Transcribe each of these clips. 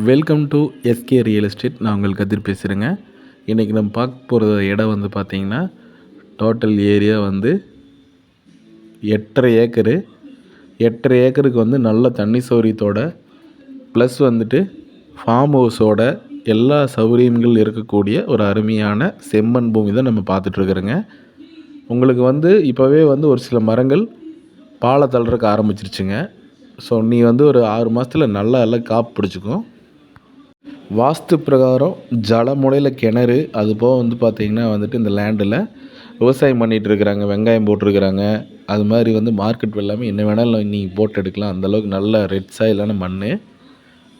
Welcome to SK real estate. நான் உங்கள் கதிர் பேசுகிறேங்க. இன்றைக்கி நம்ம பார்க்க போகிற இடம் வந்து பார்த்திங்கன்னா, டோட்டல் ஏரியா வந்து 8.5 ஏக்கரு. 8.5 ஏக்கருக்கு வந்து நல்ல தண்ணி சௌகரியத்தோட ப்ளஸ் வந்துட்டு ஃபார்ம் ஹவுஸோட எல்லா சௌகரியங்கள் இருக்கக்கூடிய ஒரு அருமையான செம்மண் பூமி தான் நம்ம பார்த்துட்ருக்குறோங்க. உங்களுக்கு வந்து இப்போவே வந்து ஒரு சில மரங்கள் பாலை தள்ளுறதுக்கு ஆரம்பிச்சிருச்சுங்க. ஸோ நீ வந்து ஒரு 6 மாதத்தில் நல்லா எல்லாம் காப்பு பிடிச்சிக்கும். வாஸ்து பிரகாரம் ஜலமுனையில் கிணறு, அதுபோக வந்து பார்த்திங்கன்னா வந்துட்டு இந்த லேண்டில் விவசாயம் பண்ணிகிட்ருக்குறாங்க, வெங்காயம் போட்டிருக்கிறாங்க. அது மாதிரி வந்து மார்க்கெட் எல்லாமே என்ன வேணாலும் நீங்கள் போட்டு எடுக்கலாம். அந்தளவுக்கு நல்ல ரெட் சாயிலான மண்.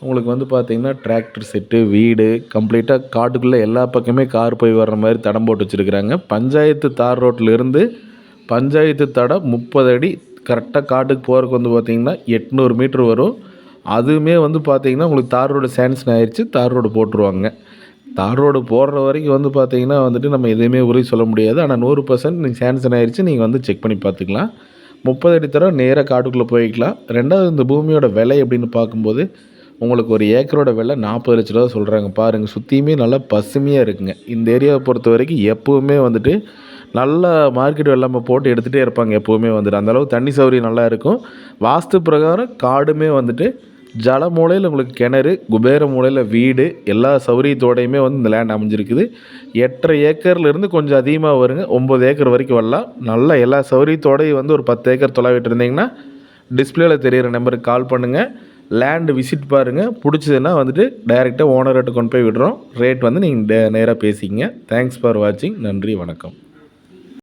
உங்களுக்கு வந்து பார்த்திங்கன்னா டிராக்டர் செட்டு, வீடு கம்ப்ளீட்டாக காட்டுக்குள்ளே எல்லா பக்கமே கார் போய் வர்ற மாதிரி தடம் போட்டு வச்சுருக்குறாங்க. பஞ்சாயத்து தார் ரோட்டிலேருந்து பஞ்சாயத்து தடம் 30 அடி கரெக்டாக காட்டுக்கு போகிறதுக்கு வந்து பார்த்திங்கன்னா 800 மீட்ரு வரும். அதுவுமே வந்து பார்த்திங்கன்னா உங்களுக்கு தார் ரோடு சேங்ஷன் ஆயிடுச்சு, தார் ரோடு போட்டுருவாங்க. தார் ரோடு போடுற வரைக்கும் வந்து பார்த்திங்கன்னா வந்துட்டு நம்ம எதையுமே உறுதி சொல்ல முடியாது. ஆனால் 100% நீங்கள் சேங்ஷன் ஆயிடுச்சு, நீங்கள் வந்து செக் பண்ணி பார்த்துக்கலாம். 30 அடி தரம் நேராக காட்டுக்குள்ளே போய்க்கலாம். ரெண்டாவது, இந்த பூமியோட விலை அப்படின்னு பார்க்கும்போது உங்களுக்கு ஒரு ஏக்கரோட விலை 40 லட்ச ரூபா சொல்கிறாங்க. பாருங்கள், சுற்றியுமே நல்லா பசுமையாக இருக்குங்க. இந்த ஏரியாவை பொறுத்த வரைக்கும் எப்போவுமே வந்துட்டு நல்லா மார்க்கெட் வெள்ளாமை போட்டு எடுத்துகிட்டே இருப்பாங்க. எப்போவுமே வந்துட்டு அந்தளவுக்கு தண்ணி சௌகரியம் நல்லா இருக்கும். வாஸ்து பிரகாரம் காடுமே வந்துட்டு ஜல மூலையில் உங்களுக்கு கிணறு, குபேர மூலையில் வீடு, எல்லா சௌகரியத்தோடையுமே வந்து இந்த லேண்ட் அமைஞ்சிருக்குது. 8.5 ஏக்கர்லேருந்து கொஞ்சம் அதிகமாக வருங்க, 9 ஏக்கர் வரைக்கும் வரலாம். நல்ல எல்லா சௌகரியத்தோடையும் வந்து ஒரு 10 ஏக்கர் தொலைவிட்டு இருந்தீங்கன்னா டிஸ்பிளேல தெரிகிற நம்பருக்கு கால் பண்ணுங்கள். லேண்டு விசிட் பாருங்கள். பிடிச்சதுன்னா வந்துட்டு டைரெக்டாக ஓனர்கிட்ட கொண்டு போய் விடுறோம். ரேட் வந்து நீங்கள் நேராக பேசிக்கங்க. தேங்க்ஸ் ஃபார் வாட்சிங். நன்றி, வணக்கம்.